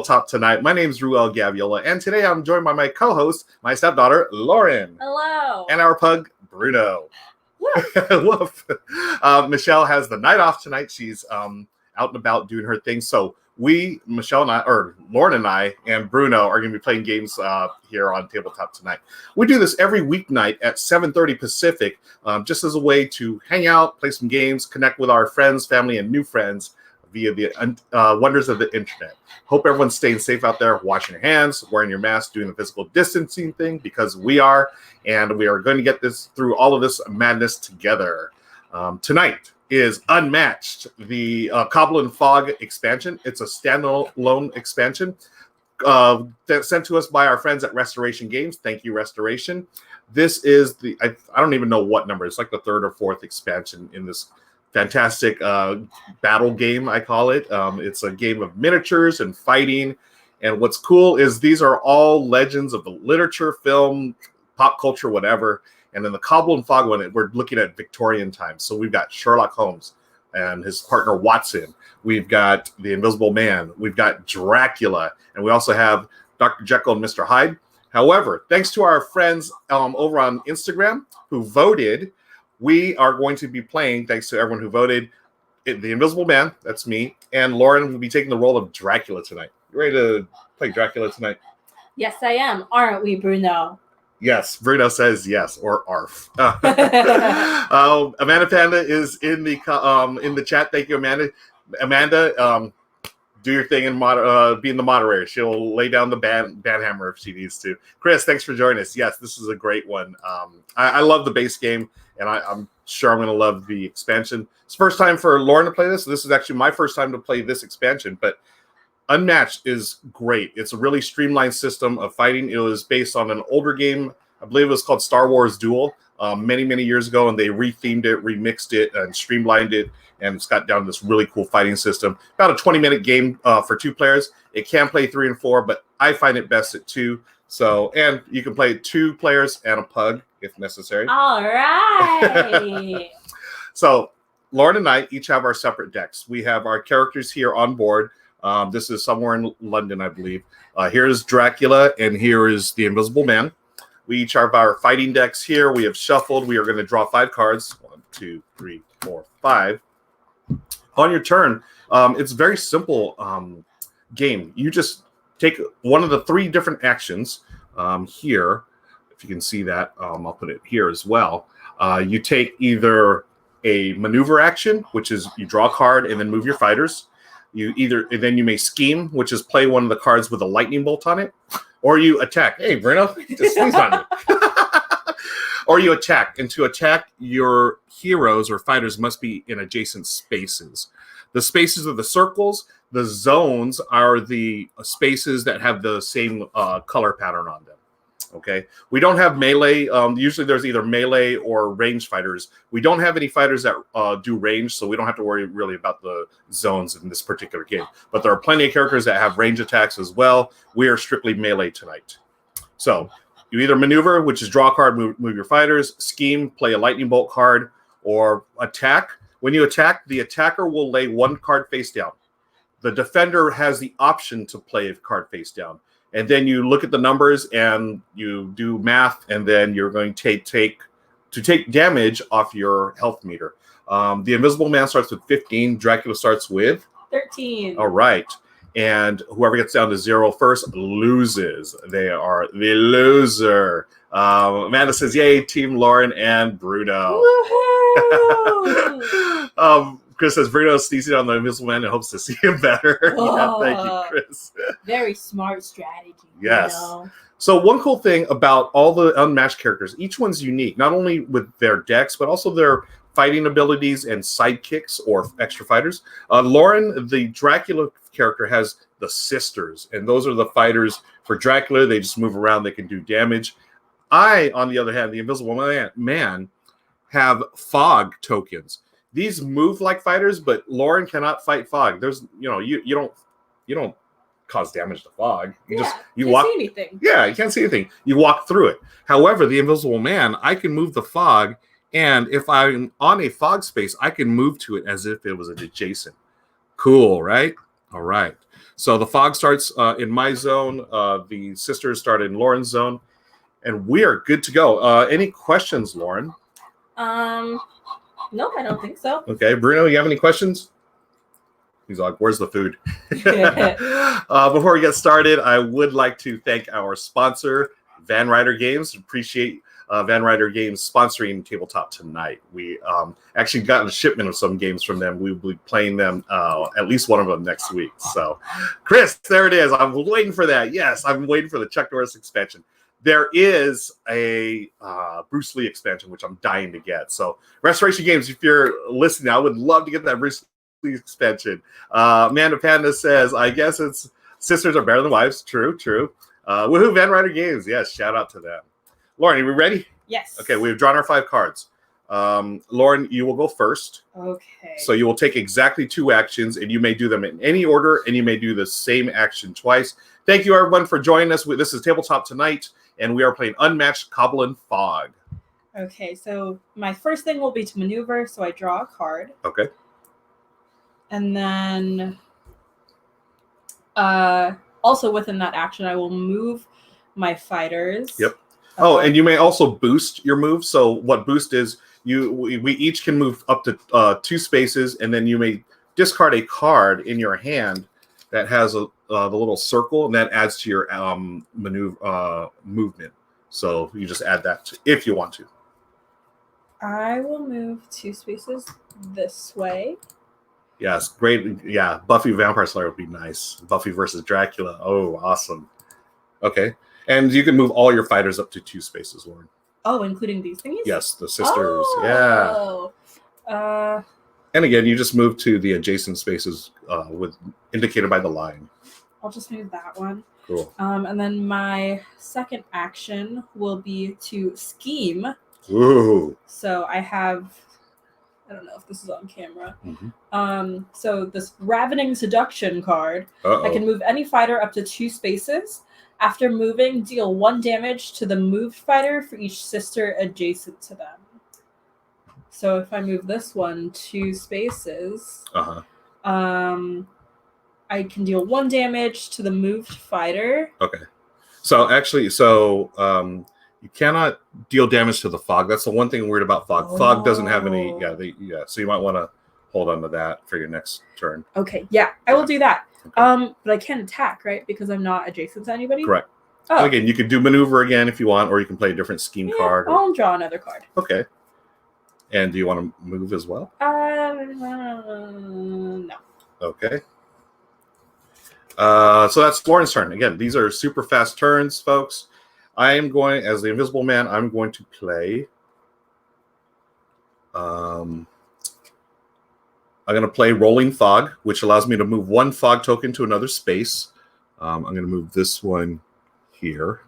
Top tonight. My name is Ruel Gaviola, and today I'm joined by my co-host, my stepdaughter, Lauren. Hello. And our pug, Bruno. Woof. Michelle has the night off tonight. She's out and about doing her thing. So Lauren and I, and Bruno are going to be playing games here on Tabletop tonight. We do this every weeknight at 7:30 Pacific, just as a way to hang out, play some games, connect with our friends, family, and new friends via the wonders of the internet. Hope everyone's staying safe out there, washing your hands, wearing your mask, doing the physical distancing thing, because we are, and we are going to get this through all of this madness together. Tonight is Unmatched, the Cobble and Fog expansion. It's a standalone expansion that's sent to us by our friends at Restoration Games. Thank you, Restoration. This is I don't even know what number. It's like the third or fourth expansion in this fantastic battle game, I call it. It's a game of miniatures and fighting. And what's cool is these are all legends of the literature, film, pop culture, whatever. And in the Cobble and Fog one, we're looking at Victorian times. So we've got Sherlock Holmes and his partner Watson. We've got the Invisible Man. We've got Dracula. And we also have Dr. Jekyll and Mr. Hyde. However, thanks to our friends over on Instagram who voted, we are going to be playing, thanks to everyone who voted, The Invisible Man, that's me, and Lauren will be taking the role of Dracula tonight. You ready to play Dracula tonight? Yes, I am. Aren't we, Bruno? Yes, Bruno says yes, or ARF. Amanda Panda is in the chat. Thank you, Amanda. Amanda, do your thing and being the moderator. She'll lay down the band hammer if she needs to. Chris, thanks for joining us. Yes, this is a great one. I love the base game, and I'm sure I'm going to love the expansion. It's the first time for Lauren to play this. This is actually my first time to play this expansion, but Unmatched is great. It's a really streamlined system of fighting. It was based on an older game. I believe it was called Star Wars Duel many, many years ago, and they rethemed it, remixed it, and streamlined it, and it's got down to this really cool fighting system. About a 20-minute game for 2 players. It can play 3 and 4, but I find it best at 2. So, and you can play 2 players and a pug if necessary. All right. So, Lauren and I each have our separate decks. We have our characters here on board. This is somewhere in London, I believe. Here's Dracula, and here is the Invisible Man. We each have our fighting decks here. We have shuffled. We are going to draw 5 cards. 1, 2, 3, 4, 5. On your turn, it's a very simple game. You just take one of the 3 different actions here. If you can see that, I'll put it here as well. You take either a maneuver action, which is you draw a card and then move your fighters. And then you may scheme, which is play one of the cards with a lightning bolt on it, or you attack. Hey, Bruno, just sneeze on me. Or you attack, and to attack, your heroes or fighters must be in adjacent spaces. The spaces are the circles. The zones are the spaces that have the same color pattern on them. Okay, we don't have melee. Usually there's either melee or range fighters. We don't have any fighters that do range, so we don't have to worry really about the zones in this particular game. But there are plenty of characters that have range attacks as well. We are strictly melee tonight. So you either maneuver, which is draw a card, move your fighters, scheme, play a lightning bolt card, or attack. When you attack, the attacker will lay 1 card face down. The defender has the option to play a card face down. And then you look at the numbers and you do math, and then you're going to take damage off your health meter. The Invisible Man starts with 15. Dracula starts with 13. All right. And whoever gets down to 0 first loses. They are the loser. Amanda says, yay, Team Lauren and Bruno. Woohoo! Chris says, Bruno sneezing on the Invisible Man and hopes to see him better. Yeah, thank you, Chris. Very smart strategy. Yes. You know? So one cool thing about all the Unmatched characters, each one's unique, not only with their decks, but also their fighting abilities and sidekicks or extra fighters. Lauren, the Dracula character, has the sisters, and those are the fighters for Dracula. They just move around. They can do damage. I, on the other hand, the Invisible Man, have fog tokens. These move like fighters, but Lauren cannot fight fog. There's, you don't cause damage to fog. You can't walk. See anything. Yeah, you can't see anything. You walk through it. However, the Invisible Man, I can move the fog, and if I'm on a fog space, I can move to it as if it was an adjacent. Cool, right? All right. So the fog starts in my zone. The sisters start in Lauren's zone. And we are good to go. Any questions, Lauren? No, I don't think so. Okay. Bruno, you have any questions? He's like, where's the food? Before we get started, I would like to thank our sponsor, Van Ryder Games. Appreciate Van Ryder Games sponsoring Tabletop tonight. We actually got a shipment of some games from them. We'll be playing them, at least one of them next week. So, Chris, there it is. I'm waiting for that. Yes, I'm waiting for the Chuck Norris expansion. There is a Bruce Lee expansion, which I'm dying to get. So, Restoration Games, if you're listening, I would love to get that Bruce Lee expansion. Amanda Panda says, I guess it's sisters are better than wives. True. Woohoo, Van Ryder Games. Yes, shout out to them. Lauren, are we ready? Yes. Okay, we've drawn our 5 cards. Lauren, you will go first. Okay. So you will take exactly 2 actions, and you may do them in any order, and you may do the same action twice. Thank you, everyone, for joining us. This is Tabletop Tonight, and we are playing Unmatched, Cobble, and Fog. Okay, so my first thing will be to maneuver, so I draw a card. Okay. And then also within that action, I will move my fighters. Yep. Oh, and you may also boost your move. So what boost is, we each can move up to 2 spaces, and then you may discard a card in your hand that has the little circle, and that adds to your movement. So you just add that if you want to. I will move 2 spaces this way. Yes, great. Yeah, Buffy Vampire Slayer would be nice. Buffy versus Dracula. Oh, awesome. Okay. And you can move all your fighters up to 2 spaces, Lauren. Oh, including these thingies? Yes, the sisters. Oh. Yeah. And again, you just move to the adjacent spaces with indicated by the line. I'll just move that one. Cool. And then my second action will be to scheme. Ooh. So I have, I don't know if this is on camera. Mm-hmm. So this Ravening Seduction card, Uh-oh. I can move any fighter up to 2 spaces. After moving, deal 1 damage to the moved fighter for each sister adjacent to them. So if I move this one 2 spaces, I can deal 1 damage to the moved fighter. Okay. So actually, you cannot deal damage to the fog. That's the one thing weird about fog. Oh. Fog doesn't have any. Yeah. So you might want to hold on to that for your next turn. Okay. Yeah, I will do that. Okay. But I can't attack, right? Because I'm not adjacent to anybody. Correct. Oh. And again, you could do maneuver again if you want, or you can play a different scheme card. I'll draw another card. Okay. And do you want to move as well? No. Okay. So that's Lauren's turn. Again, these are super fast turns, folks. I am going, as the Invisible Man, I'm going to play. I'm going to play Rolling Fog, which allows me to move 1 fog token to another space. I'm going to move this one here.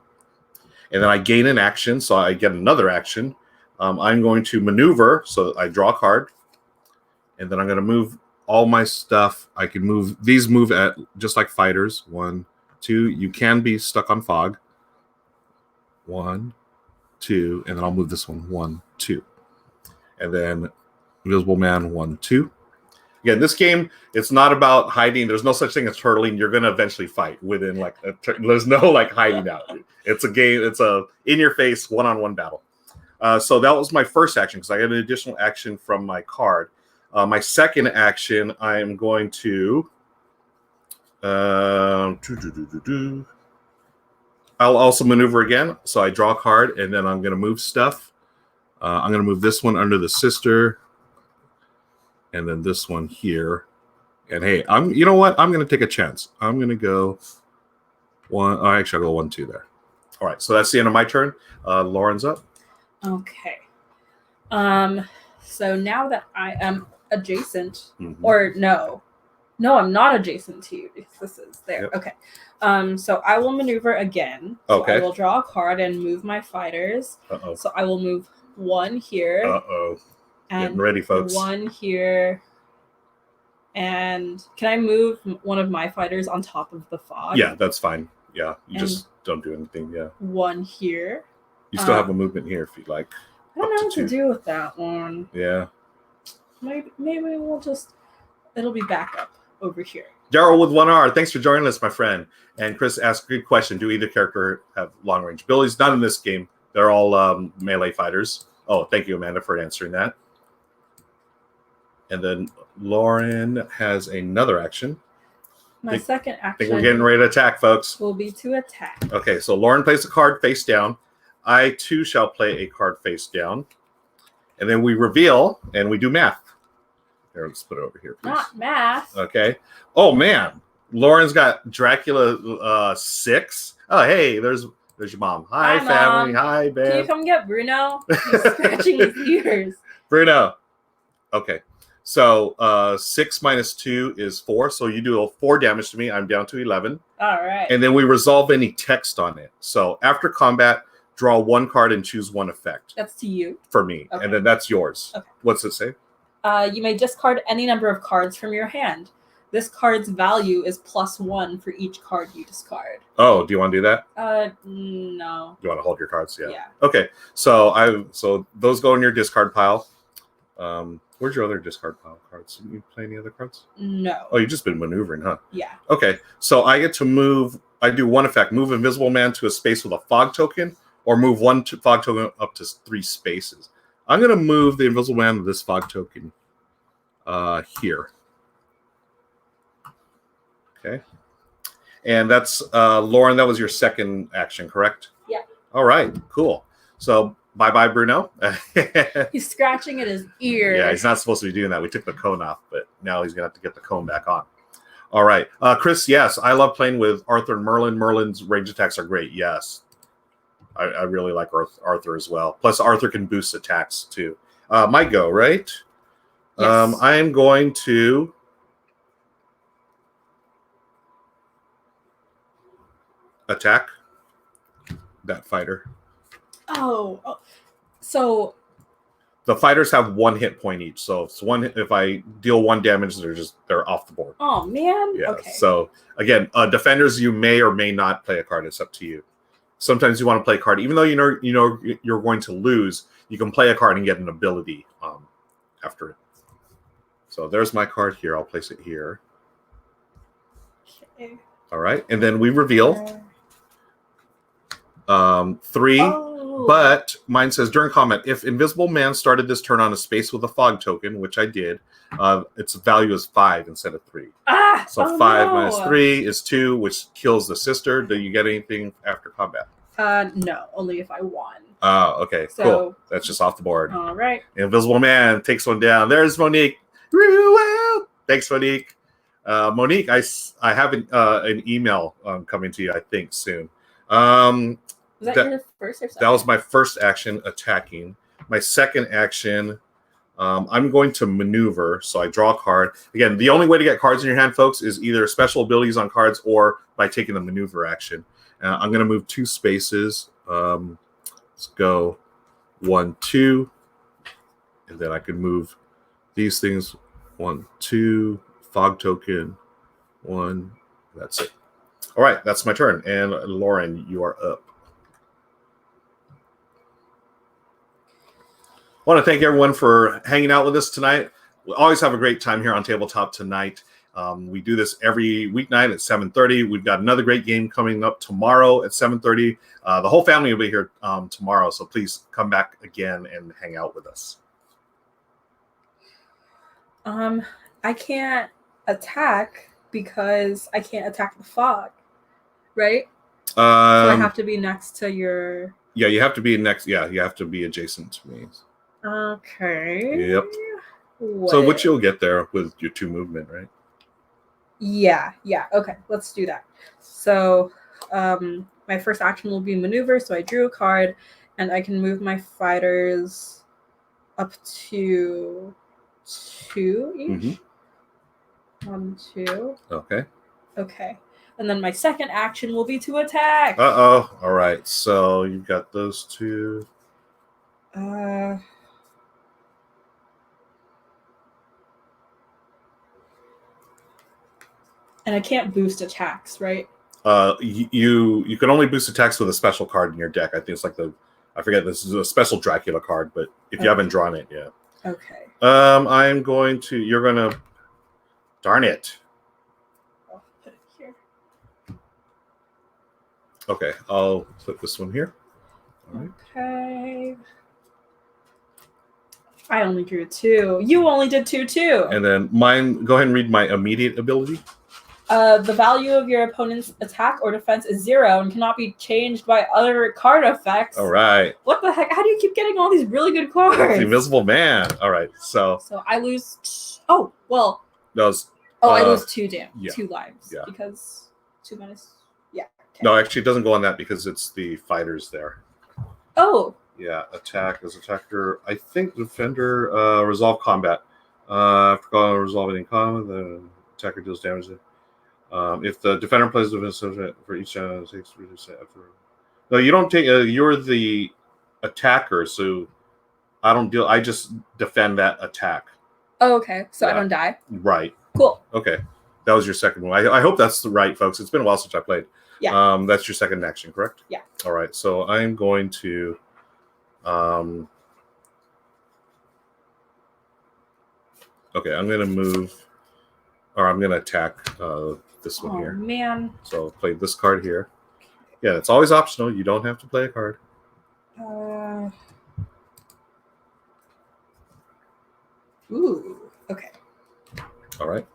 And then I gain an action, so I get another action. I'm going to maneuver, so I draw a card. And then I'm going to move all my stuff. I can move, these move at just like fighters. 1, 2. You can be stuck on fog. 1, 2. And then I'll move this one. 1, 2. And then Invisible Man, 1, 2. Again, this game, it's not about hiding. There's no such thing as turtling. You're going to eventually fight within there's no hiding out. It's a game. It's a in-your-face, one-on-one battle. So that was my first action because I got an additional action from my card. My second action, I am going to. I'll also maneuver again. So I draw a card, and then I'm going to move stuff. I'm going to move this one under the sister, and then this one here. And hey, you know what? I'm going to take a chance. I'm going to go 1. Oh, actually, I'll go 1, 2 there. All right. So that's the end of my turn. Lauren's up. Okay. So now that I am adjacent, Mm-hmm. or no, I'm not adjacent to you because this is there. Yep. Okay. So I will maneuver again. So Okay. I will draw a card and move my fighters. Uh-oh. So I will move 1 here. Uh-oh. And Getting ready, folks. 1 here. And can I move one of my fighters on top of the fog? Yeah, that's fine. Yeah, you just don't do anything. Yeah. 1 here. You still have a movement here if you'd like. I don't know what to do with that one. Yeah. Maybe we'll just, it'll be back up over here. Daryl with 1R, thanks for joining us, my friend. And Chris asked a good question. Do either character have long-range abilities? Not in this game. They're all melee fighters. Oh, thank you, Amanda, for answering that. And then Lauren has another action. My second action. I think we're getting ready to attack, folks. Will be to attack. Okay, so Lauren plays a card face down. I, too, shall play a card face down. And then we reveal, and we do math. Here, let's put it over here, please. Not math. Okay. Oh, man. Lauren's got Dracula 6. Oh, hey, there's your mom. Hi, family. Mom. Hi, babe. Can you come get Bruno? He's scratching his ears. Bruno. Okay. So 6 minus 2 is 4. So you do 4 damage to me. I'm down to 11. All right. And then we resolve any text on it. So after combat, draw 1 card and choose 1 effect. That's to you. For me. Okay. And then that's yours. Okay. What's it say? You may discard any number of cards from your hand. This card's value is +1 for each card you discard. Oh, do you want to do that? No. Do you want to hold your cards? Yeah. Yeah. Okay. So those go in your discard pile. Where's your other discard pile cards? Didn't you play any other cards? No. Oh, you've just been maneuvering, huh? Yeah. Okay. So I get to move. I do 1 effect. Move Invisible Man to a space with a fog token, or move 1 fog token up to 3 spaces. I'm going to move the Invisible Man with this fog token here. Okay. And that's, Lauren, that was your second action, correct? Yeah. All right, cool. So bye-bye, Bruno. He's scratching at his ear. Yeah, he's not supposed to be doing that. We took the cone off, but now he's going to have to get the cone back on. All right. Chris, yes, I love playing with Arthur and Merlin. Merlin's range attacks are great, yes. I really like Arthur as well. Plus, Arthur can boost attacks, too. My go, right? Yes. I am going to... attack that fighter. Oh. So... The fighters have 1 hit point each. So if I deal 1 damage, they're off the board. Oh, man. Yeah. Okay. So, again, defenders, you may or may not play a card. It's up to you. Sometimes you want to play a card, even though you know you're going to lose. You can play a card and get an ability after it. So there's my card here. I'll place it here. Okay. All right, and then we reveal 3. Oh. But mine says during combat, if Invisible Man started this turn on a space with a fog token, which I did, its value is 5 instead of 3. So 5 minus 3 is 2, which kills the sister. Do you get anything after combat? No, only if I won. Oh, okay, So- cool. That's just off the board. All right. Invisible Man takes one down. There's Monique. Woo! Thanks, Monique. Monique, I have an email coming to you, I think, soon. Was that your first or second? That was my first action, attacking. My second action, I'm going to maneuver, so I draw a card. Again, the only way to get cards in your hand, folks, is either special abilities on cards or by taking the maneuver action. I'm going to move 2 spaces. Let's go 1, 2, and then I can move these things 1, 2, fog token 1. That's it. All right, that's my turn. And Lauren, you are up. I want to thank everyone for hanging out with us tonight. We always have a great time here on Tabletop Tonight. We do this every weeknight at 7:30. We've got another great game coming up tomorrow at 7:30. The whole family will be here tomorrow, so please come back again and hang out with us. I can't attack because I can't attack the fog, right? So I have to be next to your... Yeah, you have to be next. Yeah, you have to be adjacent to me. Okay. Yep. So which you'll get there with your 2 movement, right? Yeah. Okay, let's do that. So my first action will be maneuver. So I drew a card, and I can move my fighters up to 2 each. Mm-hmm. 1, 2. Okay. And then my second action will be to attack. Uh-oh. All right. So you've got those 2. And I can't boost attacks, right? You can only boost attacks with a special card in your deck. I think it's like I forget, this is a special Dracula card, but if you haven't drawn it, yeah. Okay. You're going to, darn it. Okay, I'll put this one here. All right. Okay. I only drew 2. You only did 2 too. And then mine, go ahead and read my immediate ability. The value of your opponent's attack or defense is 0 and cannot be changed by other card effects. All right. What the heck? How do you keep getting all these really good cards? The Invisible Man. All right. So I lose. Oh, well. Those. I lose 2 yeah. 2 lives. Yeah. Because 2 minus. Yeah. Okay. No, actually, it doesn't go on that because it's the fighters there. Oh. Yeah. Attack as attacker. I think defender. Resolve combat. After resolving in combat, the attacker deals damage. If the defender plays the defense for each channel, it takes reduce it after. No, you don't take. You're the attacker, so I don't deal. I just defend that attack. Oh, okay. So I don't die. Right. Cool. Okay, that was your second one. I hope that's the right, folks. It's been a while since I played. Yeah. That's your second action, correct? Yeah. All right. So I'm going to. Okay, I'm going to move, or I'm going to attack this one here. Oh, man. So I'll play this card here. Yeah, it's always optional. You don't have to play a card. Ooh. Okay. All right.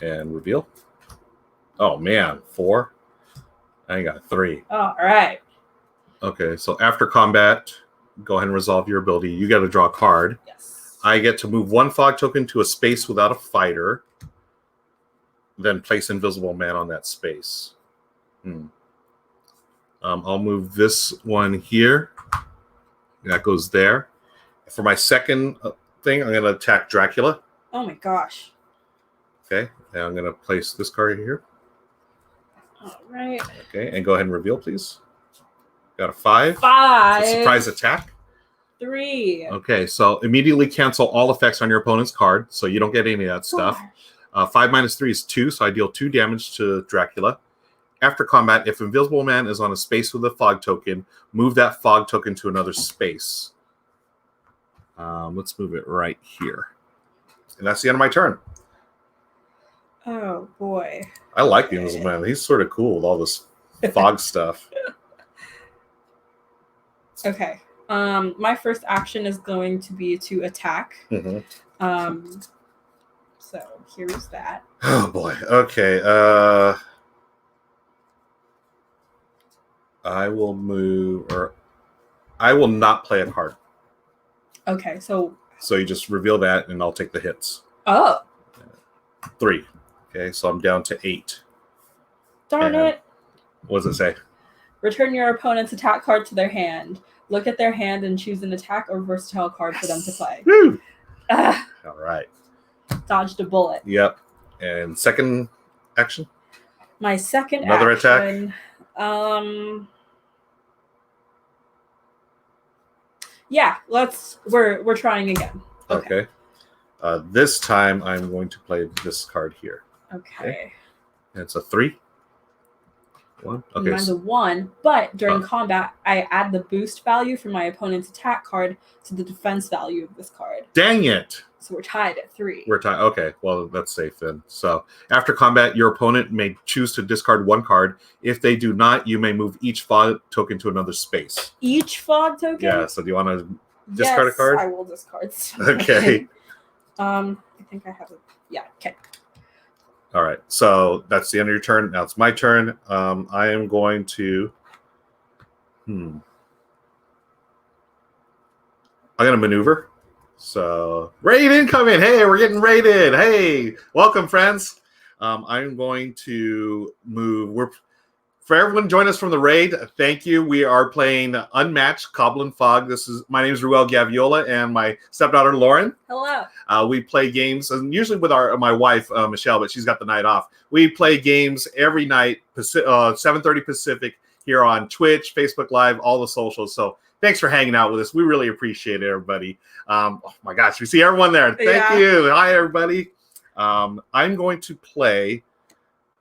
And reveal. Oh, man. 4. I got 3. All right. Okay, so after combat, go ahead and resolve your ability. You got to draw a card. Yes. I get to move 1 fog token to a space without a fighter, then place Invisible Man on that space. I'll move this one here. That goes there. For my second thing, I'm going to attack Dracula. Oh my gosh. Okay, and I'm going to place this card here. All right. Okay, and go ahead and reveal, please. Got a 5. 5. It's a surprise attack. 3. Okay, so immediately cancel all effects on your opponent's card, so you don't get any of that stuff. 5 minus 3 is 2, so I deal 2 damage to Dracula. After combat, if Invisible Man is on a space with a fog token, move that fog token to another space. Let's move it right here. And that's the end of my turn. Oh, boy. I like the Invisible Man. He's sort of cool with all this fog stuff. Okay. My first action is going to be to attack. Mm-hmm. So here's that. Oh boy. Okay. I will move, or I will not play a card. Okay. So you just reveal that, and I'll take the hits. Oh. 3. Okay. So I'm down to 8. Darn it. What does it say? Return your opponent's attack card to their hand. Look at their hand and choose an attack or versatile card for them to play. Woo! All right. Dodged a bullet. Yep. And second action? My second Another action. attack? Yeah, we're trying again. Okay. This time I'm going to play this card here. Okay. And it's a 3. 1. Okay. Mine's a 1, but during combat, I add the boost value from my opponent's attack card to the defense value of this card. Dang it! So we're tied at 3. We're tied. Okay, well, that's safe then. So after combat, your opponent may choose to discard 1 card. If they do not, you may move each fog token to another space. Each fog token? Yeah, so do you want to discard a card? I will discard. Okay. I think I have a... Yeah, okay. All right, so that's the end of your turn. Now it's my turn. I am going to... I'm going to maneuver. So, raid incoming. Hey, we're getting raided. Hey, welcome, friends. I'm going to move. For everyone join us from the raid, thank you. We are playing Unmatched, Cobble and Fog. My name is Ruel Gaviola and my stepdaughter, Lauren. Hello. We play games, and usually with my wife, Michelle, but she's got the night off. We play games every night, 7:30 Pacific, here on Twitch, Facebook Live, all the socials. So thanks for hanging out with us. We really appreciate it, everybody. Oh my gosh, we see everyone there. Thank you. Hi, everybody. I'm going to play.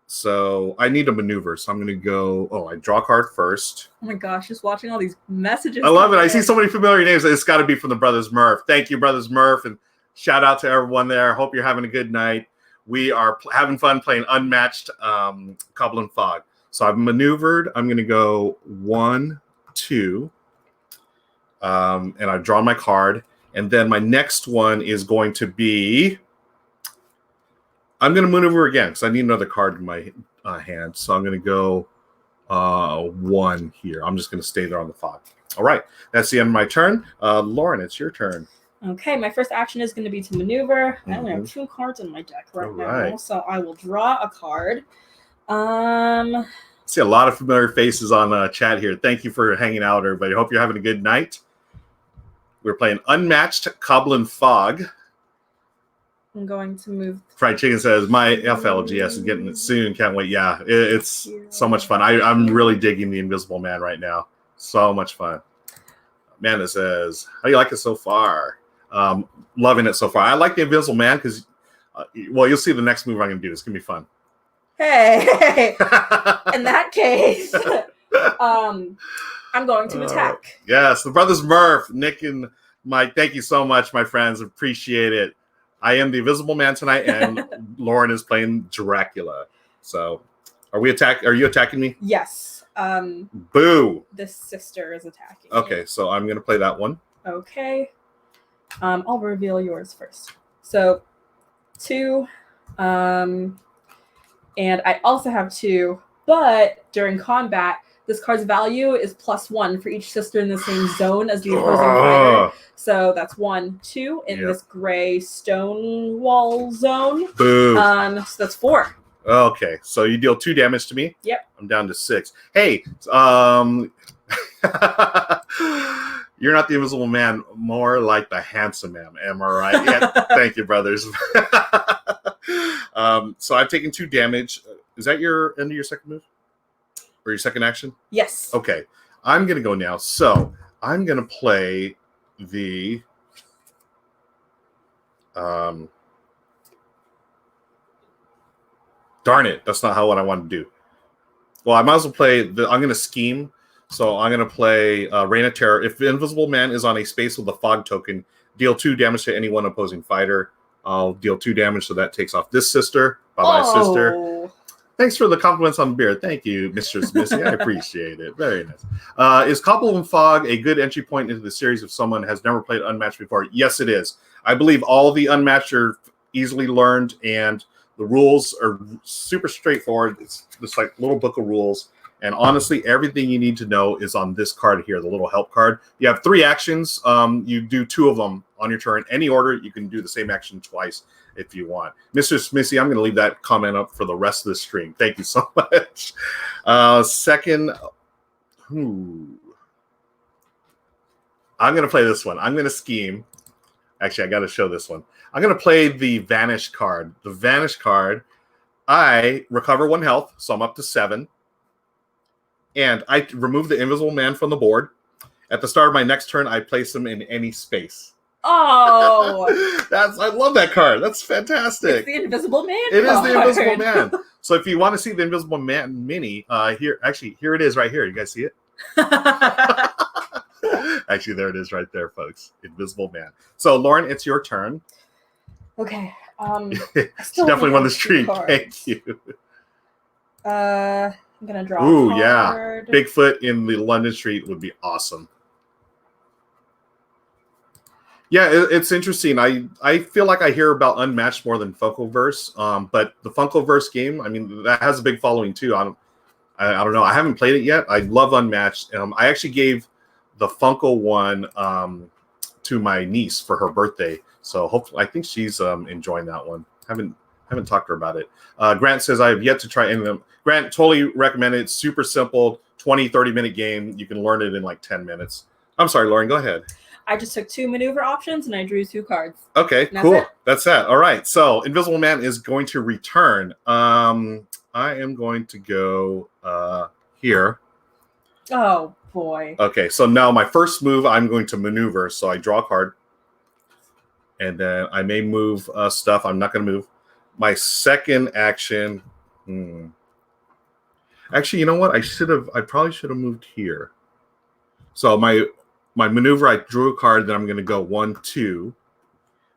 So I need a maneuver. So I'm going to go. Oh, I draw a card first. Oh my gosh, just watching all these messages. I love it. I see so many familiar names. It's got to be from the Brothers Murph. Thank you, Brothers Murph. And shout out to everyone there. Hope you're having a good night. We are having fun playing Unmatched, Cobble and Fog. So I've maneuvered. I'm going to go 1, 2. And I've drawn my card. And then my next one is going to be... I'm going to maneuver again because I need another card in my hand. So I'm going to go 1 here. I'm just going to stay there on the fog. All right. That's the end of my turn. Lauren, it's your turn. Okay, my first action is going to be to maneuver. I only have 2 cards in my deck right now, so I will draw a card. See a lot of familiar faces on chat here. Thank you for hanging out, everybody. Hope you're having a good night. We're playing Unmatched, Cobble and Fog. I'm going to move. Fried Chicken says, my FLGS is getting it soon. Can't wait. Yeah, it's so much fun. I'm really digging the Invisible Man right now. So much fun. Amanda says, how do you like it so far? Loving it so far. I like the Invisible Man because, well, you'll see the next move I'm going to do. It's going to be fun. Hey, in that case, I'm going to attack. Yes, the brothers Murph, Nick and Mike, thank you so much, my friends. Appreciate it. I am the Invisible Man tonight, and Lauren is playing Dracula. So, are you attacking me? Yes. Boo. This sister is attacking. Okay, me. so I'm gonna play that one. Okay. I'll reveal yours first. So, 2. And I also have 2, but during combat, this card's value is +1 for each sister in the same zone as the opposing fighter. So that's 1, 2 in this gray stone wall zone. Boo. So that's 4. Okay, so you deal 2 damage to me. Yep. I'm down to 6. Hey, you're not the Invisible Man, more like the Handsome Man. Am I right? Yeah. Thank you, brothers. So I've taken 2 damage. Is that your end of your second move? Or your second action? Yes. Okay. I'm going to go now. So I'm going to play the... darn it. That's not what I want to do. Well, I might as well play... I'm going to scheme. So I'm going to play Reign of Terror. If the Invisible Man is on a space with a fog token, deal 2 damage to any one opposing fighter. I'll deal 2 damage, so that takes off this sister. Bye-bye, sister. Thanks for the compliments on the beer. Thank you, Mr. Missy. I appreciate it. Very nice. Is Cobble and Fog a good entry point into the series if someone has never played Unmatched before? Yes, it is. I believe all of the Unmatched are easily learned, and the rules are super straightforward. It's just like a little book of rules. And honestly, everything you need to know is on this card here, the little help card. You have 3 actions. You do 2 of them on your turn. Any order, you can do the same action twice if you want. Mr. Smissy, I'm going to leave that comment up for the rest of the stream. Thank you so much. Second, I'm going to play this one. I'm going to scheme. Actually, I got to show this one. I'm going to play the Vanish card. The Vanish card, I recover 1 health, so I'm up to 7. And I remove the Invisible Man from the board. At the start of my next turn, I place him in any space. Oh, I love that card. That's fantastic. It's the Invisible Man. It is the Invisible Man. So if you want to see the Invisible Man mini, here it is right here. You guys see it? Actually, there it is right there, folks. Invisible Man. So Lauren, it's your turn. Okay. She definitely won the streak. Thank you. I'm gonna draw. Ooh, yeah. Bigfoot in the London street would be awesome. Yeah, it's interesting. I feel like I hear about Unmatched more than Funkoverse, but the Funkoverse game, I mean, that has a big following too. I don't know. I haven't played it yet. I love Unmatched. I actually gave the Funko one to my niece for her birthday, so hopefully, I think she's enjoying that one. Haven't talked to her about it. Grant says I have yet to try any of them. Grant, totally recommend it. It's super simple, 20-30-minute game. You can learn it in like 10 minutes. I'm sorry, Lauren, go ahead. I just took 2 maneuver options and I drew 2 cards. Okay, cool. That's that. All right. So Invisible Man is going to return. I am going to go here. Oh, boy. Okay, so now my first move, I'm going to maneuver. So I draw a card. And then I may move stuff. I'm not going to move. My second action. Actually, you know what? I probably should have moved here. So my maneuver, I drew a card. Then I'm going to go 1, 2.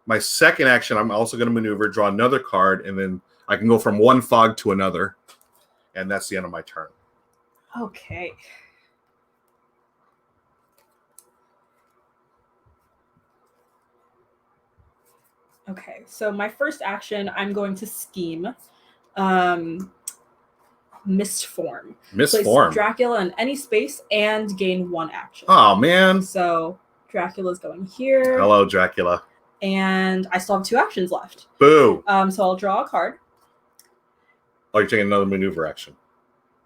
My second action, I'm also going to maneuver, draw another card, and then I can go from one fog to another. And that's the end of my turn. Okay. Okay, so my first action, I'm going to scheme. Mist form. Place Misform. Dracula in any space and gain 1 action. Oh man. So Dracula's going here. Hello, Dracula. And I still have 2 actions left. Boo. So I'll draw a card. Oh, you're taking another maneuver action.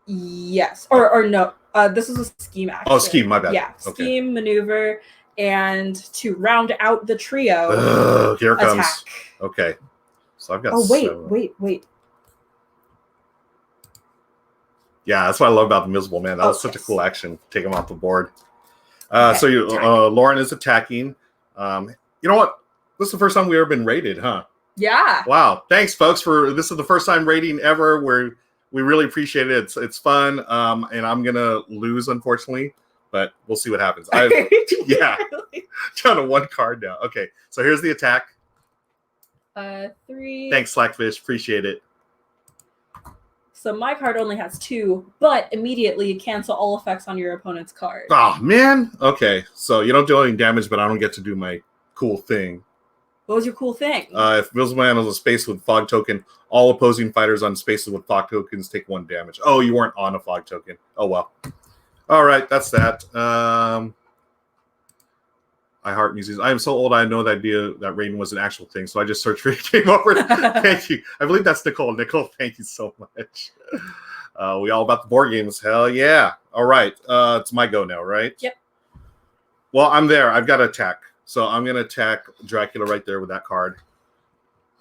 Yes. Or no. This is a scheme action. Oh, scheme, my bad. Yeah. Okay. Scheme, maneuver, and to round out the trio. Ugh, here it comes. Attack. Okay. So I've got. Oh wait, 7. wait. Yeah, that's what I love about the Invisible Man. That was such a yes. cool action. Take him off the board. Okay, So you, attack. Lauren is attacking. You know what? This is the first time we've ever been rated, huh? Yeah. Wow. Thanks, folks. This is the first time rating ever. We really appreciate it. It's fun. And I'm gonna lose, unfortunately, but we'll see what happens. Yeah. Down to 1 card now. Okay. So here's the attack. 3. Thanks, Slackfish. Appreciate it. So my card only has 2, but immediately cancel all effects on your opponent's card. Oh man. Okay. So you don't do any damage, but I don't get to do my cool thing. What was your cool thing? If Invisible Man has a space with fog token, all opposing fighters on spaces with fog tokens take 1 damage. Oh, you weren't on a fog token. Oh well. All right, that's that. I heart music. I am so old. I had no idea that rating was an actual thing, so I just searched for it. Came over. Thank you. I believe that's Nicole. Nicole, thank you so much. We all about the board games. Hell yeah. All right. It's my go now, right? Yep. Well, I'm there. I've got to attack. So I'm going to attack Dracula right there with that card.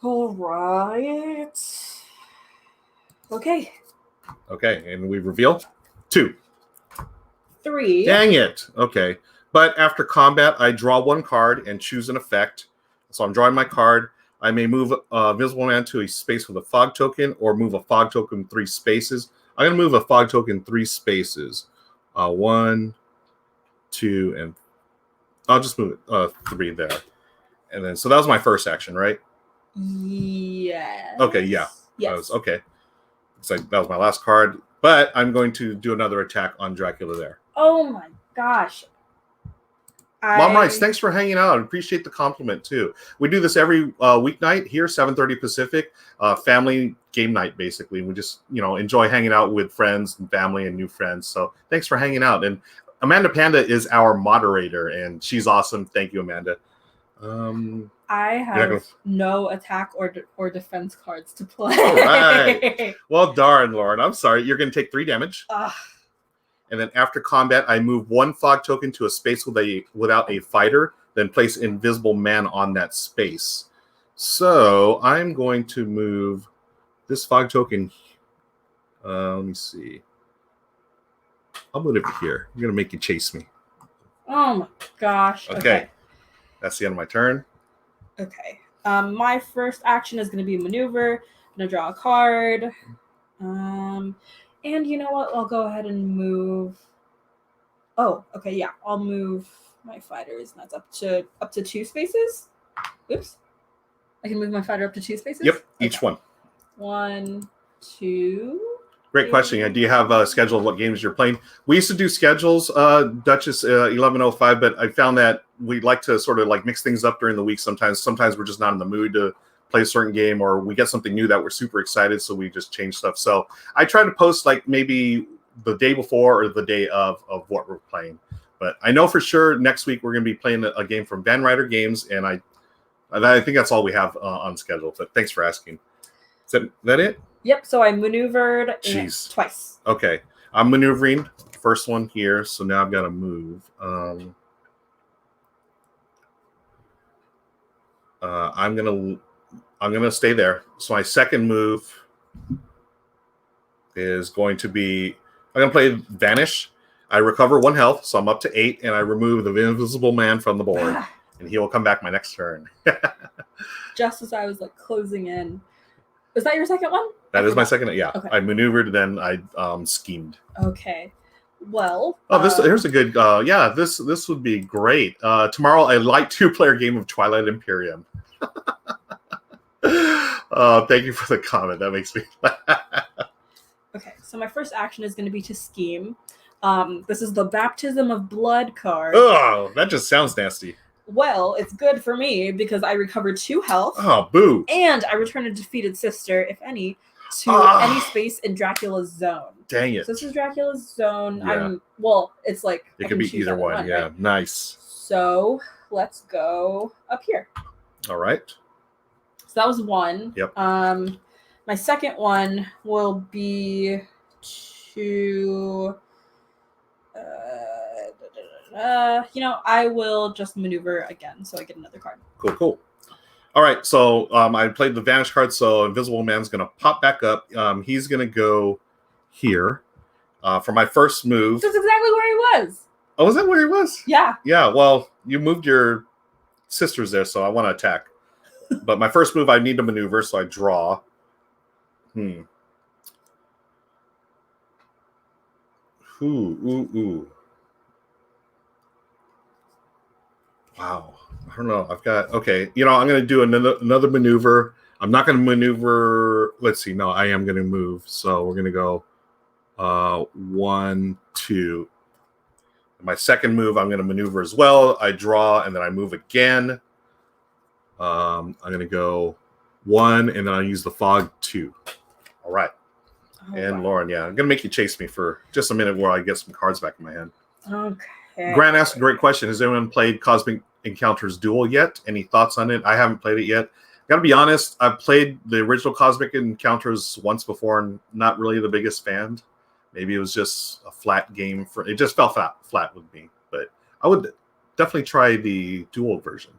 All right. Okay. Okay, and we reveal 2. 3. Dang it. Okay. But after combat, I draw 1 card and choose an effect. So I'm drawing my card. I may move Invisible Man to a space with a fog token or move a fog token 3 spaces. I'm going to move a fog token 3 spaces. 1, 2, and I'll just move it 3 there. And then, so that was my first action, right? Yes. Okay, yeah. Yes. Okay. It's like that was my last card. But I'm going to do another attack on Dracula there. Oh my gosh. Mom Rights, thanks for hanging out. I appreciate the compliment too. We do this every weeknight here, 7:30 Pacific, family game night basically. We just enjoy hanging out with friends and family and new friends. So thanks for hanging out. And Amanda Panda is our moderator, and she's awesome. Thank you, Amanda. I have no attack or defense cards to play. All right. Well, darn, Lauren. I'm sorry. You're going to take 3 damage. And then after combat, I move 1 fog token to a space without a fighter, then place Invisible Man on that space. So I'm going to move this fog token. Let me see. I'll move it here. I'm going to make you chase me. Oh my gosh. Okay. That's the end of my turn. Okay. My first action is going to be maneuver. I'm going to draw a card. And you know what? I'll go ahead and move. Oh, okay, yeah. I'll move my fighters. And that's up to 2 spaces. Oops. I can move my fighter up to 2 spaces? Yep, each one. 1, 2. Great question. Do you have a schedule of what games you're playing? We used to do schedules, Duchess 1105, but I found that we like to sort of like mix things up during the week sometimes. Sometimes we're just not in the mood to play a certain game, or we get something new that we're super excited, so we just change stuff. So I try to post like maybe the day before or the day of what we're playing. But I know for sure next week we're going to be playing a game from Van Ryder Games, and I think that's all we have on schedule. But thanks for asking. Is that it? Yep. So I maneuvered twice. Okay. I'm maneuvering. First one here. So now I've got to move. I'm gonna stay there. So my second move is going to be, I'm gonna play Vanish. I recover 1 health, so I'm up to 8, and I remove the Invisible Man from the board, and he will come back my next turn. Just as I was like closing in. Was that your second one? That is my second. Yeah, okay. I maneuvered, then I schemed. Okay. Well. Here's a good. This would be great. Tomorrow, a light 2-player game of Twilight Imperium. Thank you for the comment. That makes me laugh. Okay, so my first action is going to be to scheme. This is the Baptism of Blood card. Oh, that just sounds nasty. Well, it's good for me because I recover 2 health. Oh, boo. And I return a defeated sister, if any, to any space in Dracula's zone. Dang it. So this is Dracula's zone. Yeah. It's like It could be either one. Yeah, right? nice. So let's go up here. All right. So that was one. Yep. My second one will be to. I will just maneuver again, so I get another card. Cool. All right, so I played the Vanish card, so Invisible Man's going to pop back up. He's going to go here for my first move. That's exactly where he was. Oh, is that where he was? Yeah. Yeah, well, you moved your sisters there, so I want to attack. But my first move, I need to maneuver, so I draw. Ooh. Wow. I don't know. I've got, okay. I'm going to do another maneuver. I'm not going to maneuver. Let's see. No, I am going to move. So we're going to go 1, 2. My second move, I'm going to maneuver as well. I draw and then I move again. I'm going to go 1 and then I use the fog 2. All right. Wow. Lauren, yeah, I'm going to make you chase me for just a minute while I get some cards back in my hand. Okay. Grant asked a great question. Has anyone played Cosmic Encounters Duel yet? Any thoughts on it? I haven't played it yet. Gotta be honest, I've played the original Cosmic Encounters once before and not really the biggest fan. Maybe it was just a flat game. It just fell flat with me. But I would definitely try the Duel version.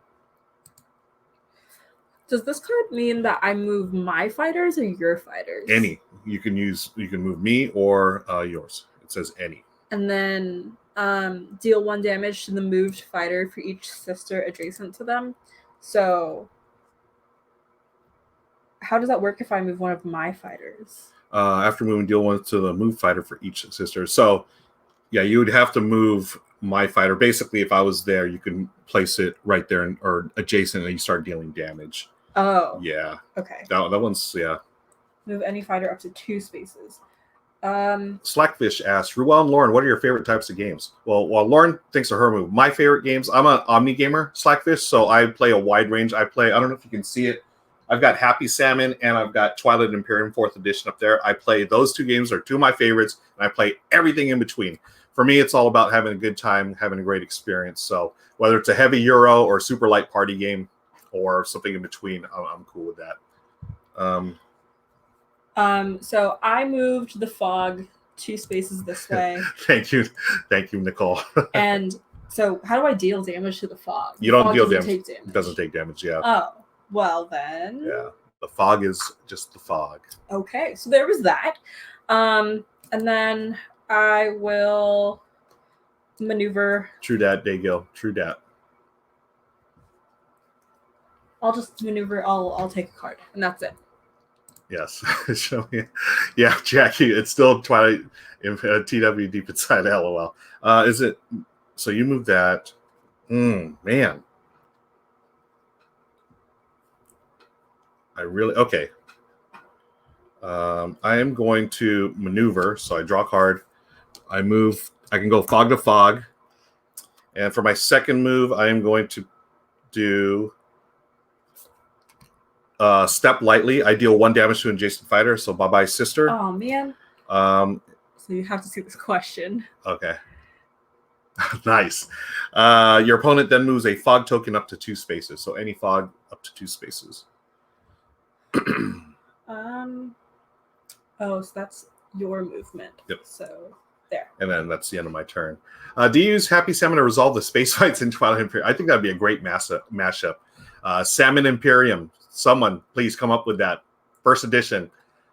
Does this card mean that I move my fighters or your fighters? Any. You can move me or yours. It says any. And then deal 1 damage to the moved fighter for each sister adjacent to them. So how does that work if I move one of my fighters? After moving, deal 1 to the moved fighter for each sister. So yeah, you would have to move my fighter. Basically, if I was there, you can place it right there or adjacent and you start dealing damage. Oh. Yeah. Okay. That one's, yeah. Move any fighter up to 2 spaces. Slackfish asks, Ruel and Lauren, what are your favorite types of games? Well, while Lauren thinks of her move, my favorite games, I'm an Omni gamer, Slackfish, so I play a wide range. I don't know if you can see it. I've got Happy Salmon and I've got Twilight Imperium 4th edition up there. I play those 2 games, are 2 of my favorites, and I play everything in between. For me, it's all about having a good time, having a great experience. So whether it's a heavy Euro or super light party game or something in between, I'm cool with that. So I moved the fog 2 spaces this way. Thank you, Nicole. And so how do I deal damage to the fog? You don't deal damage. It doesn't take damage, yeah. Oh, well then. Yeah, the fog is just the fog. Okay, so there was that. And then I will maneuver. True dat, Daygil. True dat. I'll just maneuver. I'll take a card, and that's it. Yes. Show me. Yeah, Jackie, it's still Twilight TW deep inside. LOL. Is it? So you move that. Man. Okay. I am going to maneuver. So I draw a card. I move. I can go fog to fog. And for my second move, I am going to do step lightly. I deal 1 damage to an adjacent fighter. So bye-bye, sister. Oh, man. So you have to see this question. Okay. Nice. Your opponent then moves a fog token up to 2 spaces. So any fog up to 2 spaces. Oh, so that's your movement. Yep. So there. And then that's the end of my turn. Do you use Happy Salmon to resolve the space fights in Twilight Imperium? I think that'd be a great mashup. Salmon Imperium. Someone please come up with that. 1st edition.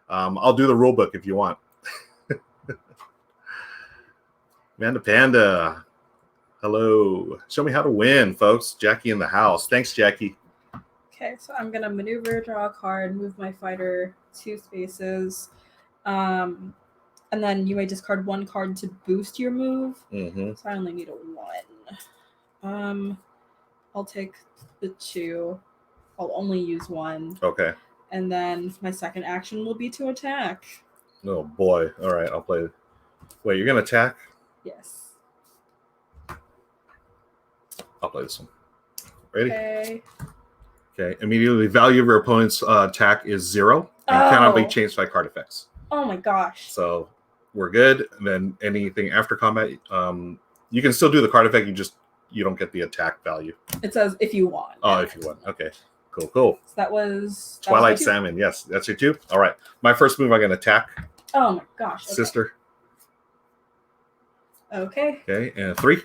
I'll do the rule book if you want. Amanda Panda. Hello. Show me how to win, folks. Jackie in the house. Thanks, Jackie. Okay, so I'm going to maneuver, draw a card, move my fighter 2 spaces. And then you may discard 1 card to boost your move. Mm-hmm. So I only need a 1. I'll take the 2. I'll only use 1. Okay. And then my second action will be to attack. Oh boy. All right, I'll play. Wait, you're gonna attack? Yes. I'll play this one. Ready? Okay. Okay. Immediately, value of your opponent's attack is 0 and cannot be changed by card effects. Oh my gosh. So we're good. And then anything after combat, you can still do the card effect. You don't get the attack value. It says if you want. Oh, if you want. Okay. Cool. So that was Twilight Salmon. Yes, that's your 2. All right. My first move, I'm gonna attack. Oh my gosh. Okay. Sister. Okay. Okay, and 3.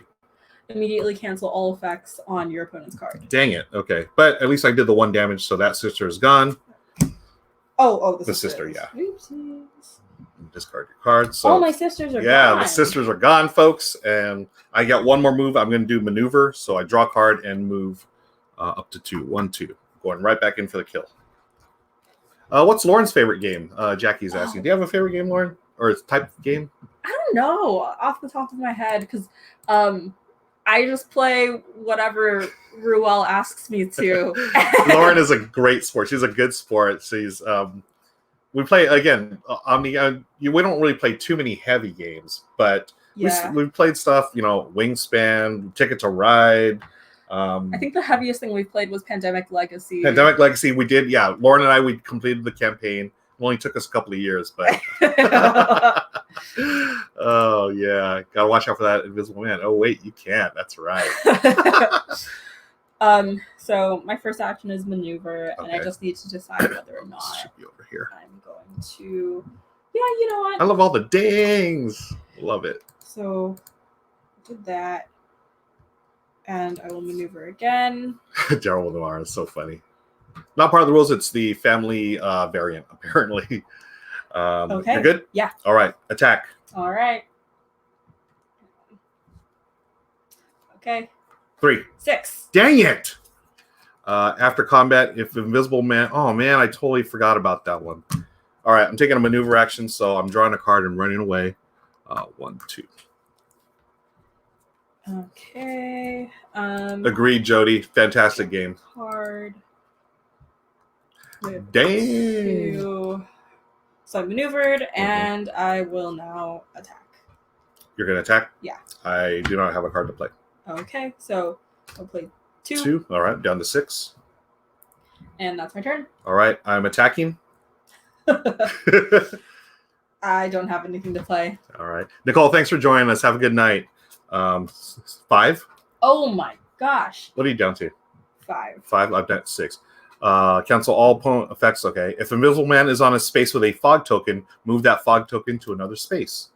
Immediately cancel all effects on your opponent's card. Dang it. Okay, but at least I did the 1 damage, so that sister is gone. The sister, yeah. Oopsies. Discard your cards. So, all my sisters are gone. Yeah, the sisters are gone, folks. And I got one more move. I'm going to do maneuver. So I draw a card and move up to 2. 1, 2. Going right back in for the kill. What's Lauren's favorite game? Jackie's asking. Do you have a favorite game, Lauren? Or type of game? I don't know off the top of my head because I just play whatever Ruel asks me to. Lauren is a great sport. She's a good sport. She's we play again on the we don't really play too many heavy games, but we've played stuff, Wingspan, Ticket to Ride. I think the heaviest thing we've played was Pandemic Legacy. We did, yeah. Lauren and I, we completed the campaign. It only took us a couple of years, but oh yeah, gotta watch out for that invisible man. Oh wait, you can't. That's right. So my first action is maneuver, and I just need to decide whether or not should be over here. I'm going to. Yeah, you know what? I love all the dings. Love it. So did that, and I will maneuver again. Gerald Noir is so funny. Not part of the rules. It's the family variant, apparently. Okay. You're good? Yeah. All right. Attack. All right. Okay. 3. 6. Dang it. After combat, if invisible man... Oh, man, I totally forgot about that one. All right. I'm taking a maneuver action, so I'm drawing a card and running away. 1, 2. Okay. Agreed, Jody. Fantastic game. Card. Dang. So I maneuvered, and I will now attack. You're going to attack? Yeah. I do not have a card to play. Okay, so I'll play 2. 2. All right, down to 6. And that's my turn. All right, I'm attacking. I don't have anything to play. All right. Nicole, thanks for joining us. Have a good night. 5? Oh my gosh. What are you down to? 5. 5, I'm at 6. Cancel all opponent effects. Okay. If Invisible Man is on a space with a fog token, move that fog token to another space.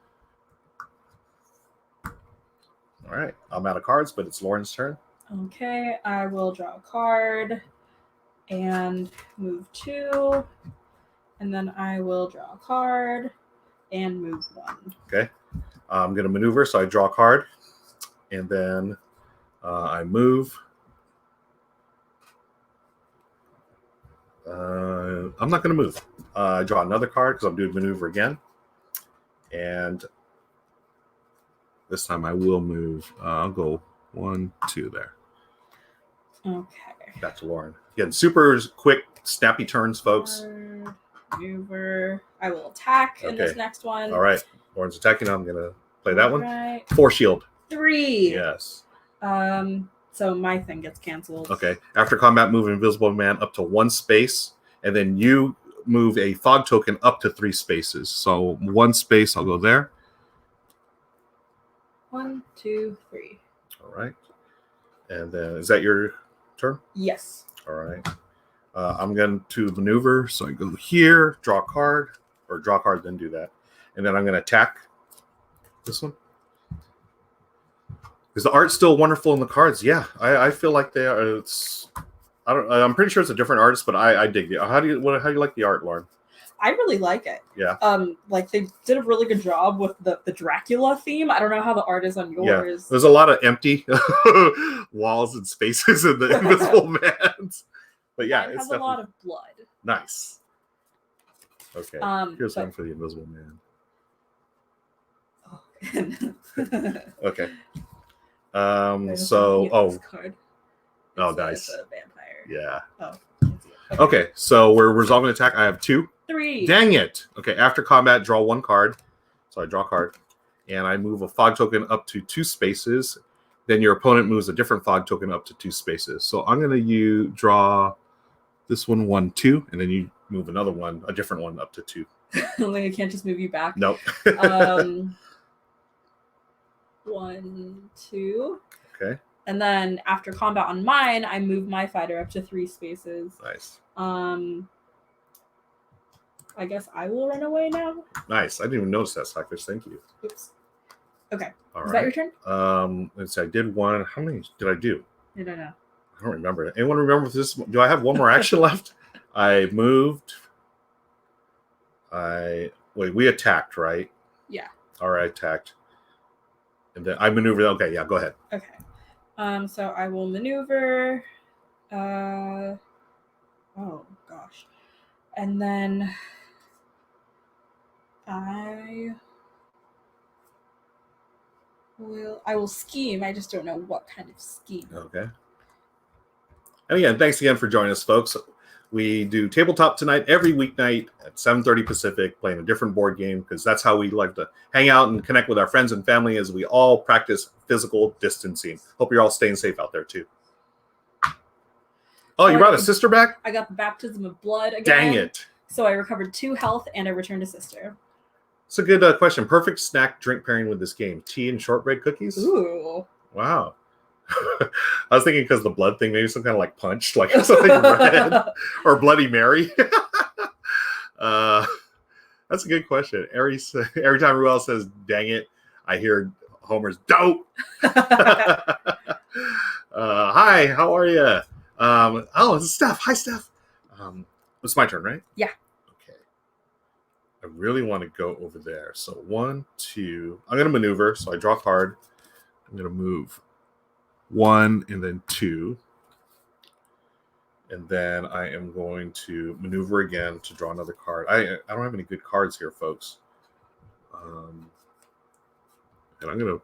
All right. I'm out of cards, but it's Lauren's turn. Okay, I will draw a card and move 2. And then I will draw a card and move 1. Okay. I'm going to maneuver, so I draw a card. And then I move. I'm not going to move. I draw another card because I'm doing maneuver again. And this time I will move. I'll go 1, 2 there. Okay. Back to Lauren. Again, super quick, snappy turns, folks. Card, maneuver. I will attack in this next one. All right. Lauren's attacking. I'm going to play that one. Right. 4 shield. 3. Yes. So my thing gets canceled. Okay. After combat, move Invisible Man up to 1 space, and then you move a fog token up to 3 spaces. So 1 space, I'll go there. 1, 2, 3. All right. And then is that your turn? Yes. All right. I'm going to maneuver, so I go here, draw a card, then do that, and then I'm going to attack this one. Is the art still wonderful in the cards? Yeah, I feel like they are. I'm pretty sure it's a different artist, but I dig it. How do you like the art, Lauren? I really like it. Yeah. Like they did a really good job with the Dracula theme. I don't know how the art is on yours. Yeah. There's a lot of empty walls and spaces in the Invisible Man's. But yeah, it has a lot of blood. Nice. Okay. Here's one for the Invisible Man. Okay. Nice. Oh, nice. A vampire. Yeah. Oh. Okay. So we're resolving attack. I have 2. 3. Dang it. Okay, after combat, draw 1 card. So I draw a card. And I move a fog token up to 2 spaces. Then your opponent moves a different fog token up to 2 spaces. So I'm going to draw this one 1, 2. And then you move another one, a different one, up to 2. Like I can't just move you back. Nope. 1, 2. Okay. And then after combat on mine, I move my fighter up to 3 spaces. Nice. I guess I will run away now. Nice. I didn't even notice that, Slackfish. Thank you. Oops. Okay. All Is right. that your turn? Let's see. I did one. How many did I do? I don't know. I don't remember. Anyone remember this? Do I have one more action left? I moved. We attacked, right? Yeah. All right, attacked. And then I maneuvered. Okay, yeah, go ahead. Okay. So I will maneuver. Oh gosh. And then I will scheme. I just don't know what kind of scheme. Okay. And again, thanks again for joining us, folks. We do tabletop tonight every weeknight at 7:30 Pacific, playing a different board game because that's how we like to hang out and connect with our friends and family as we all practice physical distancing. Hope you're all staying safe out there too. Oh, you brought a sister back? I got the baptism of blood again. Dang it. So I recovered 2 health and I returned a sister. It's a good question. Perfect snack drink pairing with this game. Tea and shortbread cookies? Ooh. Wow. I was thinking because the blood thing, maybe some kind of like punch, like something red or Bloody Mary. That's a good question. Every time Ruel says, dang it, I hear Homer's dope. Hi, how are you? This is Steph. Hi, Steph. It's my turn, right? Yeah. Okay. I really want to go over there. So 1, 2. I'm going to maneuver. So I draw a card. I'm going to move 1 and then 2. And then I am going to maneuver again to draw another card. I don't have any good cards here, folks. And I'm going to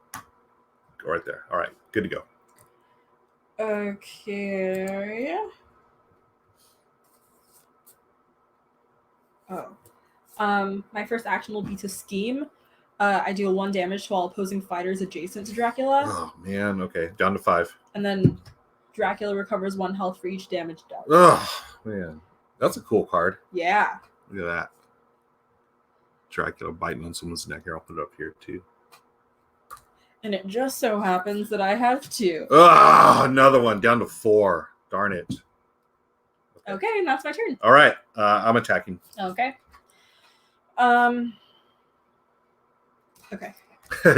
go right there. All right. Good to go. Okay. My first action will be to scheme. I deal 1 damage to all opposing fighters adjacent to Dracula. Oh, man. Okay. Down to 5. And then Dracula recovers 1 health for each damage dealt. Oh, man. That's a cool card. Yeah. Look at that. Dracula biting on someone's neck. Here, I'll put it up here, too. And it just so happens that I have 2. Oh, another one. Down to 4. Darn it. Okay, and that's my turn. All right. I'm attacking. Okay. Okay.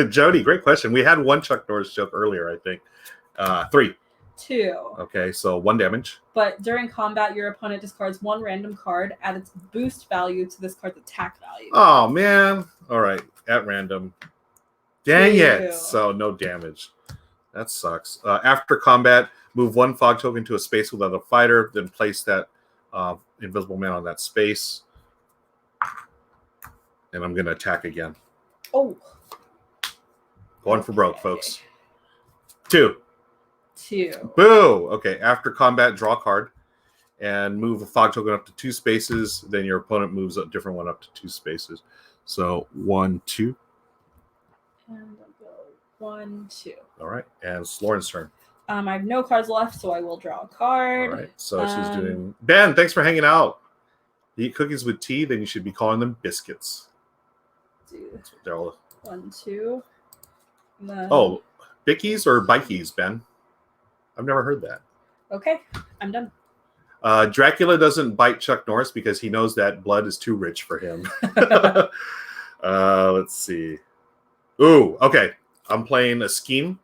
Jody, great question. We had one Chuck Norris joke earlier, I think. 3. 2. Okay, so 1 damage. But during combat, your opponent discards 1 random card at its boost value to this card's attack value. Oh, man. All right, at random. Dang 2. it. So no damage. That sucks. After combat, move 1 fog token to a space with another fighter, then place that invisible man on that space. And I'm going to attack again. Oh. Going for broke, folks. 2. 2. Boo! Okay, after combat, draw a card and move a fog token up to 2 spaces. Then your opponent moves a different one up to 2 spaces. So 1, 2. And I'll go 1, 2. All right, and it's Lauren's turn. I have no cards left, so I will draw a card. All right, so she's doing... Ben, thanks for hanging out. You eat cookies with tea, then you should be calling them biscuits. That's what they're all... 1, 2. Then... Oh, bickies or bikies, Ben? I've never heard that. Okay, I'm done. Dracula doesn't bite Chuck Norris because he knows that blood is too rich for him. Let's see. Ooh, okay. I'm playing a scheme.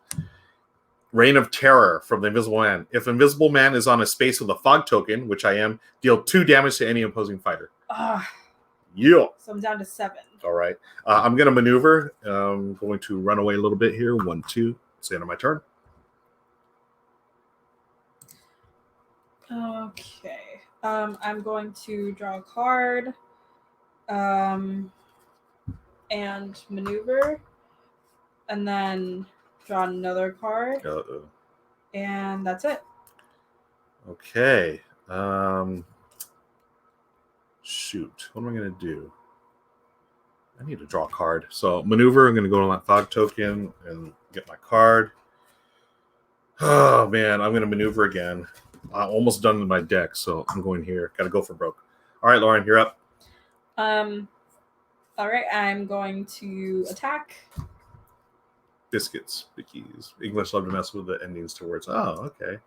Reign of Terror from the Invisible Man. If Invisible Man is on a space with a fog token, which I am, deal 2 damage to any opposing fighter. Yeah. So I'm down to 7. All right. I'm going to maneuver. I'm going to run away a little bit here. 1, 2. It's the end of my turn. Okay. I'm going to draw a card. And maneuver. And then draw another card. Uh-oh. And that's it. Okay. Shoot, what am I going to do? I need to draw a card. So maneuver, I'm going to go to that fog token and get my card. Oh, man, I'm going to maneuver again. I'm almost done with my deck, so I'm going here. Got to go for broke. All right, Lauren, you're up. All right, I'm going to attack. Biscuits, bickies. English love to mess with the endings to words. Oh, okay.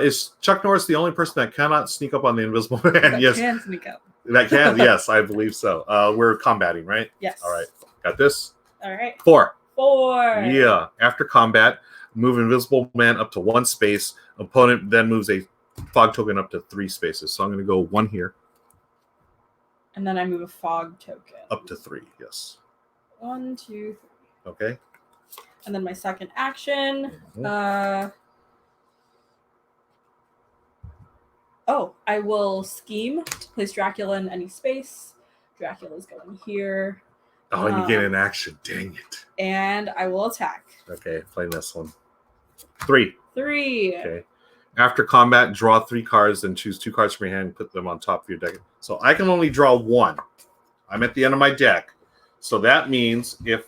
Is Chuck Norris the only person that cannot sneak up on the Invisible Man? That Yes. can sneak up. That can? Yes, I believe so. We're combating, right? Yes. All right. Got this? All right. 4. 4. Yeah. After combat, move Invisible Man up to 1 space. Opponent then moves a fog token up to 3 spaces. So I'm going to go 1 here. And then I move a fog token. Up to 3, yes. 1, 2, 3. Okay. And then my second action. I will scheme to place Dracula in any space. Dracula's going here. Oh, and you get an action. Dang it. And I will attack. Okay, play this one. 3. 3. Okay. After combat, draw 3 cards and choose 2 cards from your hand and put them on top of your deck. So I can only draw 1. I'm at the end of my deck. So that means if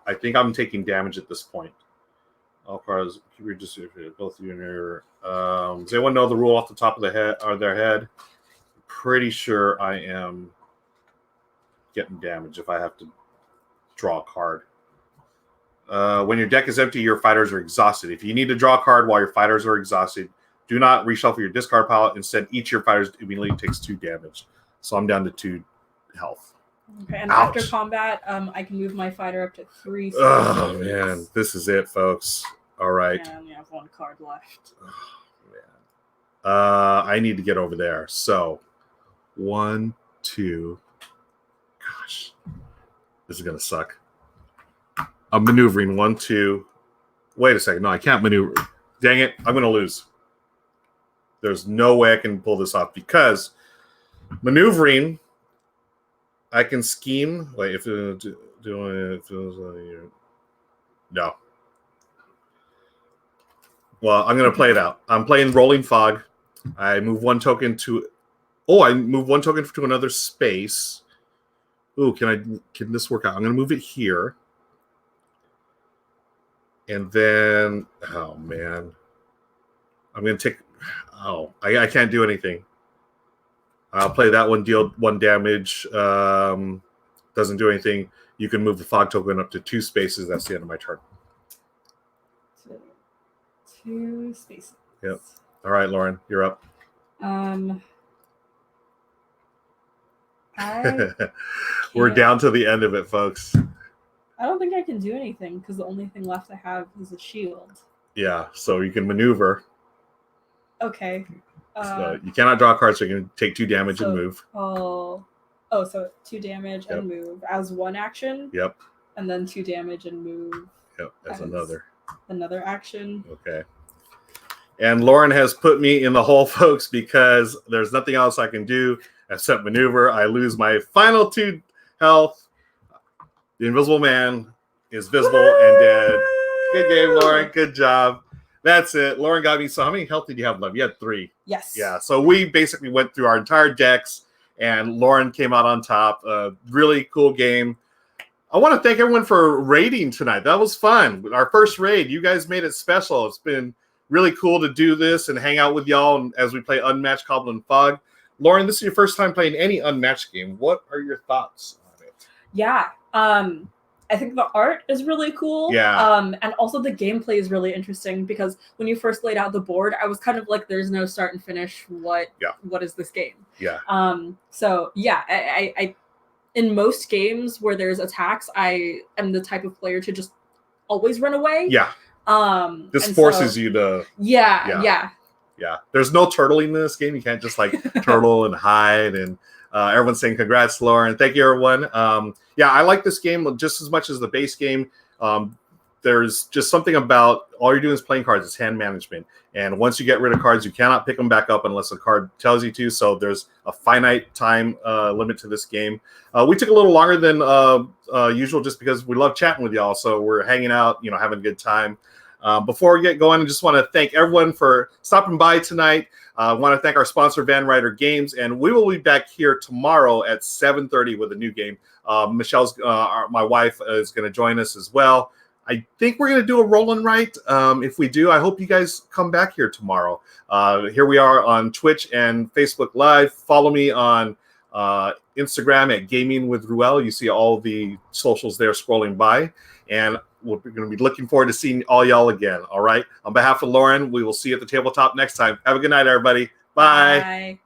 I think I'm taking damage at this point. All cards, keep your decision. Both of you in your. Does anyone know the rule off the top of the head or their head? Pretty sure I am getting damage if I have to draw a card. When your deck is empty, your fighters are exhausted. If you need to draw a card while your fighters are exhausted, do not reshuffle your discard pile. Instead, each of your fighters immediately takes 2 damage. So I'm down to 2 health. Okay, and Ouch. after combat, I can move my fighter up to 3 spaces. Oh, man. This is it, folks. All right. And I only have 1 card left. Oh, man. I need to get over there. So 1, 2. Gosh. This is going to suck. I'm maneuvering 1, 2. Wait a second. No, I can't maneuver. Dang it. I'm going to lose. There's no way I can pull this off because maneuvering, I can scheme. Wait, if it feels like no. Well, I'm going to play it out. I'm playing Rolling Fog. I move 1 token to. Oh, I move 1 token to another space. Ooh, can this work out? I'm going to move it here. And then, oh man, I'm going to take. Oh, I can't do anything. I'll play that one, deal 1 damage. Doesn't do anything. You can move the fog token up to 2 spaces. That's the end of my turn. 2 spaces. Yep. All right, Lauren, you're up. We're down to the end of it, folks. I don't think I can do anything because the only thing left I have is a shield. Yeah, so you can maneuver. Okay. So you cannot draw cards, so you can take 2 damage and move. So 2 damage and move as 1 action. Yep. And then 2 damage and move. Yep, as another action. Okay. And Lauren has put me in the hole, folks, because there's nothing else I can do except maneuver. I lose my final 2 health. The Invisible Man is visible and dead. Good game, Lauren. Good job. That's it. Lauren got me. So how many health did you have left? You had 3. Yes. Yeah. So we basically went through our entire decks, and Lauren came out on top. Really cool game. I want to thank everyone for raiding tonight. That was fun. Our first raid. You guys made it special. It's been really cool to do this and hang out with y'all as we play Unmatched, Cobble, and Fog. Lauren, this is your first time playing any Unmatched game. What are your thoughts on it? Yeah. I think the art is really cool. Yeah. And also the gameplay is really interesting because when you first laid out the board, I was kind of like, there's no start and finish. What is this game? Yeah. So yeah, I in most games where there's attacks, I am the type of player to just always run away. Yeah. This forces you to. Yeah. There's no turtling in this game. You can't just like turtle and hide. And everyone's saying congrats, Lauren. Thank you, everyone. I like this game just as much as the base game. There's just something about all you're doing is playing cards. It's hand management. And once you get rid of cards, you cannot pick them back up unless a card tells you to. So there's a finite time limit to this game. We took a little longer than usual just because we love chatting with y'all. So we're hanging out, having a good time. Before we get going, I just want to thank everyone for stopping by tonight. I want to thank our sponsor, Van Ryder Games, and we will be back here tomorrow at 7:30 with a new game. Michelle's, my wife, is going to join us as well. I think we're going to do a roll and write. If we do, I hope you guys come back here tomorrow. Here we are on Twitch and Facebook Live. Follow me on Instagram at Gaming with Ruel. You see all the socials there scrolling by. And we're going to be looking forward to seeing all y'all again. All right. On behalf of Lauren, we will see you at the tabletop next time. Have a good night, everybody. Bye. Bye.